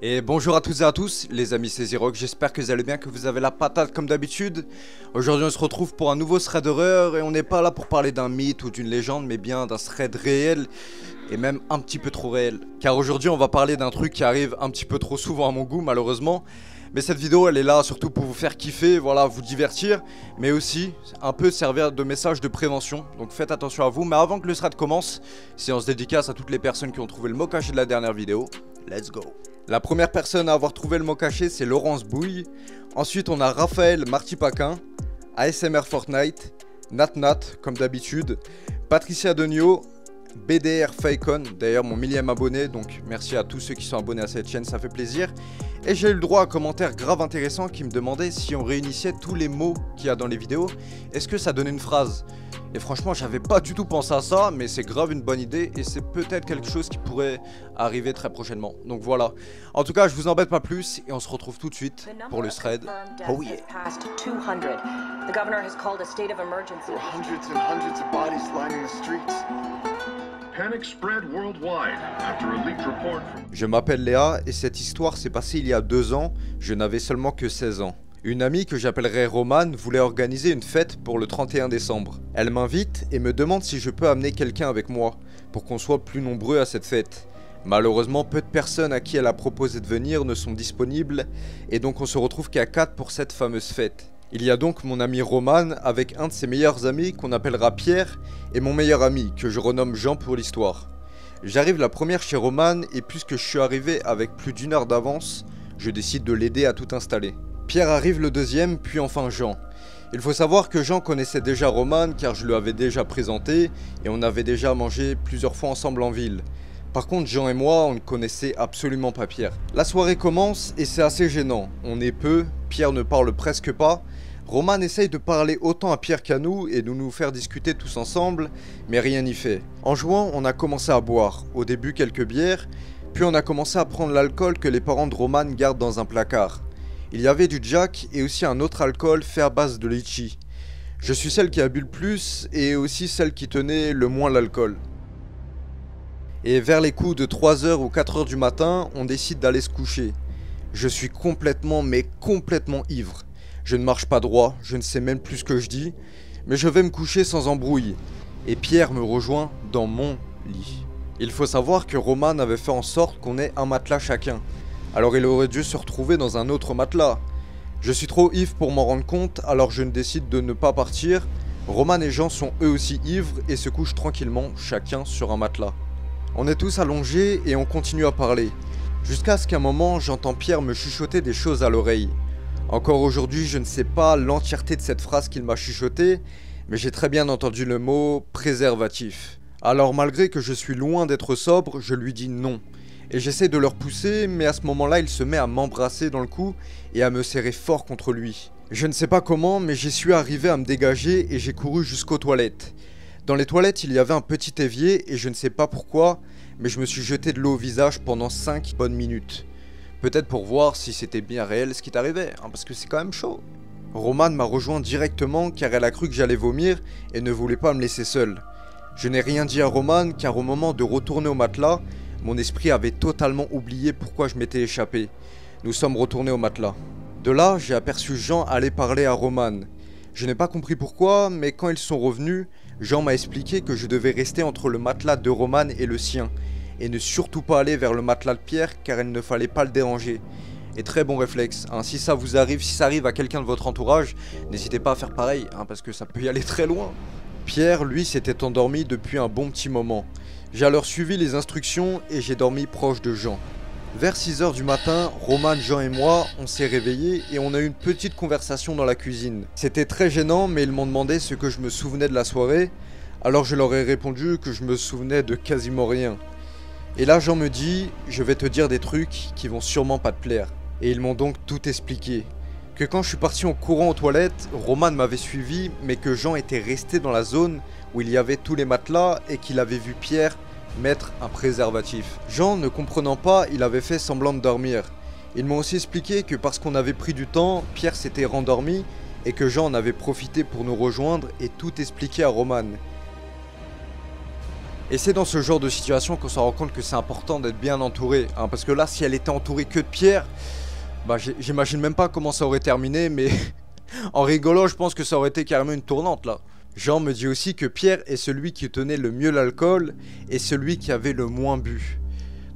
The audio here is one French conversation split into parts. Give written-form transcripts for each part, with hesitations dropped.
Et bonjour à toutes et à tous, les amis, c'est Zirock, j'espère que vous allez bien, que vous avez la patate comme d'habitude. Aujourd'hui on se retrouve pour un nouveau thread d'horreur et on n'est pas là pour parler d'un mythe ou d'une légende, mais bien d'un thread réel et même un petit peu trop réel. Car aujourd'hui on va parler d'un truc qui arrive un petit peu trop souvent à mon goût malheureusement. Mais cette vidéo elle est là surtout pour vous faire kiffer, voilà, vous divertir, mais aussi un peu servir de message de prévention. Donc faites attention à vous, mais avant que le thread commence, séance dédicace à toutes les personnes qui ont trouvé le mot caché de la dernière vidéo. Let's go. La première personne à avoir trouvé le mot caché, c'est Laurence Bouille. Ensuite, on a Raphaël Martipaquin, ASMR Fortnite, Nat comme d'habitude, Patricia Denio, BDR Faikon, d'ailleurs mon millième abonné, donc merci à tous ceux qui sont abonnés à cette chaîne, ça fait plaisir. Et j'ai eu le droit à un commentaire grave intéressant qui me demandait si on réunissait tous les mots qu'il y a dans les vidéos, est-ce que ça donnait une phrase? Et franchement, j'avais pas du tout pensé à ça, mais c'est grave une bonne idée et c'est peut-être quelque chose qui pourrait arriver très prochainement. Donc voilà. En tout cas, je vous embête pas plus et on se retrouve tout de suite pour le thread. Oh yeah. The governor has called a state of emergency. There are hundreds and hundreds of bodies lining the streets. Panic spread worldwide after a leaked report from... Je m'appelle Léa et cette histoire s'est passée il y a 2 ans, je n'avais seulement que 16 ans. Une amie que j'appellerais Romane voulait organiser une fête pour le 31 décembre. Elle m'invite et me demande si je peux amener quelqu'un avec moi, pour qu'on soit plus nombreux à cette fête. Malheureusement, peu de personnes à qui elle a proposé de venir ne sont disponibles, et donc on se retrouve qu'à 4 pour cette fameuse fête. Il y a donc mon ami Romane avec un de ses meilleurs amis qu'on appellera Pierre, et mon meilleur ami, que je renomme Jean pour l'histoire. J'arrive la première chez Romane, et puisque je suis arrivé avec plus d'1 heure d'avance, je décide de l'aider à tout installer. Pierre arrive le deuxième, puis enfin Jean. Il faut savoir que Jean connaissait déjà Romane car je lui avais déjà présenté et on avait déjà mangé plusieurs fois ensemble en ville. Par contre, Jean et moi, on ne connaissait absolument pas Pierre. La soirée commence et c'est assez gênant. On est peu, Pierre ne parle presque pas. Romane essaye de parler autant à Pierre qu'à nous et de nous faire discuter tous ensemble, mais rien n'y fait. En jouant, on a commencé à boire. Au début, quelques bières, puis on a commencé à prendre l'alcool que les parents de Romane gardent dans un placard. Il y avait du Jack et aussi un autre alcool fait à base de litchi. Je suis celle qui a bu le plus et aussi celle qui tenait le moins l'alcool. Et vers les coups de 3h ou 4h du matin, on décide d'aller se coucher. Je suis complètement ivre. Je ne marche pas droit, je ne sais même plus ce que je dis, mais je vais me coucher sans embrouille. Et Pierre me rejoint dans mon lit. Il faut savoir que Romane avait fait en sorte qu'on ait un matelas chacun. Alors il aurait dû se retrouver dans un autre matelas. Je suis trop ivre pour m'en rendre compte, alors je décide de ne pas partir. Romane et Jean sont eux aussi ivres et se couchent tranquillement, chacun sur un matelas. On est tous allongés et on continue à parler. Jusqu'à ce qu'à un moment, j'entends Pierre me chuchoter des choses à l'oreille. Encore aujourd'hui, je ne sais pas l'entièreté de cette phrase qu'il m'a chuchotée, mais j'ai très bien entendu le mot « préservatif ». Alors malgré que je suis loin d'être sobre, je lui dis non. Et j'essaie de le repousser, mais à ce moment-là, il se met à m'embrasser dans le cou et à me serrer fort contre lui. Je ne sais pas comment, mais j'y suis arrivé à me dégager et j'ai couru jusqu'aux toilettes. Dans les toilettes, il y avait un petit évier et je ne sais pas pourquoi, mais je me suis jeté de l'eau au visage pendant 5 bonnes minutes. Peut-être pour voir si c'était bien réel ce qui t'arrivait, hein, parce que c'est quand même chaud. Romane m'a rejoint directement car elle a cru que j'allais vomir et ne voulait pas me laisser seul. Je n'ai rien dit à Romane car au moment de retourner au matelas, mon esprit avait totalement oublié pourquoi je m'étais échappé. Nous sommes retournés au matelas. De là, j'ai aperçu Jean aller parler à Romane. Je n'ai pas compris pourquoi, mais quand ils sont revenus, Jean m'a expliqué que je devais rester entre le matelas de Romane et le sien, et ne surtout pas aller vers le matelas de Pierre car il ne fallait pas le déranger. Et très bon réflexe, hein. Si ça vous arrive, si ça arrive à quelqu'un de votre entourage, n'hésitez pas à faire pareil, hein, parce que ça peut y aller très loin. Pierre, lui, s'était endormi depuis un bon petit moment. J'ai alors suivi les instructions et j'ai dormi proche de Jean. Vers 6h du matin, Romane, Jean et moi, on s'est réveillés et on a eu une petite conversation dans la cuisine. C'était très gênant, mais ils m'ont demandé ce que je me souvenais de la soirée, alors je leur ai répondu que je me souvenais de quasiment rien. Et là, Jean me dit, je vais te dire des trucs qui vont sûrement pas te plaire. Et ils m'ont donc tout expliqué. Que quand je suis parti en courant aux toilettes, Romane m'avait suivi, mais que Jean était resté dans la zone où il y avait tous les matelas et qu'il avait vu Pierre mettre un préservatif. Jean, ne comprenant pas, il avait fait semblant de dormir. Ils m'ont aussi expliqué que parce qu'on avait pris du temps, Pierre s'était rendormi et que Jean en avait profité pour nous rejoindre et tout expliquer à Romane. Et c'est dans ce genre de situation qu'on se rend compte que c'est important d'être bien entouré, hein, parce que là, si elle était entourée que de Pierre, bah j'imagine même pas comment ça aurait terminé, mais en rigolant, je pense que ça aurait été carrément une tournante là. Jean me dit aussi que Pierre est celui qui tenait le mieux l'alcool et celui qui avait le moins bu.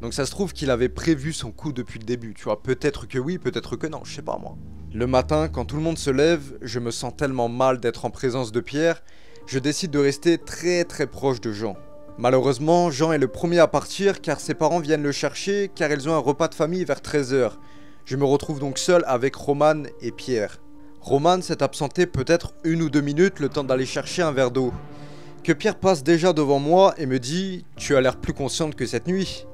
Donc ça se trouve qu'il avait prévu son coup depuis le début, tu vois, peut-être que oui, peut-être que non, je sais pas moi. Le matin, quand tout le monde se lève, je me sens tellement mal d'être en présence de Pierre, je décide de rester très proche de Jean. Malheureusement, Jean est le premier à partir car ses parents viennent le chercher car ils ont un repas de famille vers 13 h. Je me retrouve donc seul avec Roman et Pierre. Roman s'est absenté peut-être 1 ou 2 minutes le temps d'aller chercher un verre d'eau. Que Pierre passe déjà devant moi et me dit « Tu as l'air plus consciente que cette nuit ».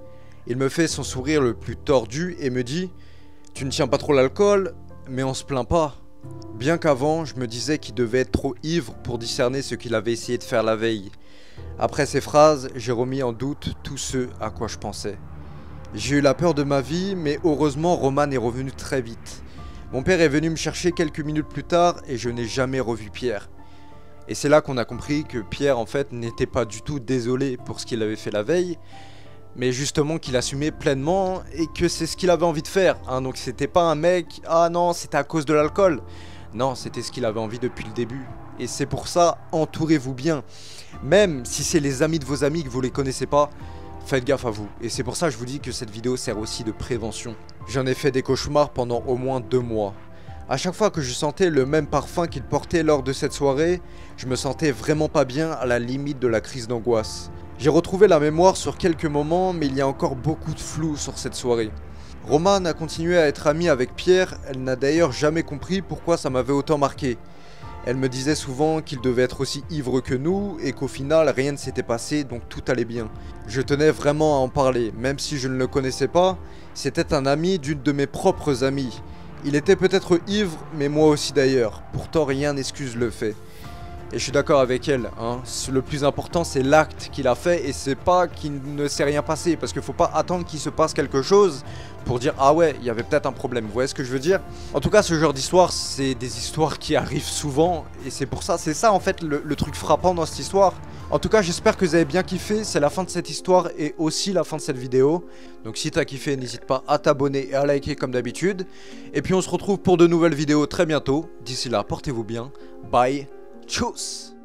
Il me fait son sourire le plus tordu et me dit « Tu ne tiens pas trop l'alcool, mais on se plaint pas ». Bien qu'avant, je me disais qu'il devait être trop ivre pour discerner ce qu'il avait essayé de faire la veille. Après ces phrases, j'ai remis en doute tout ce à quoi je pensais. J'ai eu la peur de ma vie, mais heureusement Roman est revenu très vite. Mon père est venu me chercher quelques minutes plus tard et je n'ai jamais revu Pierre. Et c'est là qu'on a compris que Pierre en fait n'était pas du tout désolé pour ce qu'il avait fait la veille, mais justement qu'il assumait pleinement et que c'est ce qu'il avait envie de faire. Hein. Donc c'était pas un mec, ah non c'était à cause de l'alcool. Non, c'était ce qu'il avait envie depuis le début. Et c'est pour ça, entourez-vous bien. Même si c'est les amis de vos amis que vous les connaissez pas, faites gaffe à vous. Et c'est pour ça que je vous dis que cette vidéo sert aussi de prévention. J'en ai fait des cauchemars pendant au moins 2 mois. À chaque fois que je sentais le même parfum qu'il portait lors de cette soirée, je me sentais vraiment pas bien, à la limite de la crise d'angoisse. J'ai retrouvé la mémoire sur quelques moments, mais il y a encore beaucoup de flou sur cette soirée. Roman a continué à être amie avec Pierre, elle n'a d'ailleurs jamais compris pourquoi ça m'avait autant marqué. Elle me disait souvent qu'il devait être aussi ivre que nous et qu'au final rien ne s'était passé donc tout allait bien. Je tenais vraiment à en parler, même si je ne le connaissais pas, c'était un ami d'une de mes propres amies. Il était peut-être ivre, mais moi aussi d'ailleurs, pourtant rien n'excuse le fait. Et je suis d'accord avec elle, hein. Le plus important c'est l'acte qu'il a fait et c'est pas qu'il ne s'est rien passé, parce qu'il faut pas attendre qu'il se passe quelque chose pour dire ah ouais, il y avait peut-être un problème, vous voyez ce que je veux dire? En tout cas ce genre d'histoire c'est des histoires qui arrivent souvent et c'est pour ça, c'est ça en fait le truc frappant dans cette histoire. En tout cas j'espère que vous avez bien kiffé, c'est la fin de cette histoire et aussi la fin de cette vidéo. Donc si t'as kiffé n'hésite pas à t'abonner et à liker comme d'habitude. Et puis on se retrouve pour de nouvelles vidéos très bientôt, d'ici là portez-vous bien, bye. Tchuss!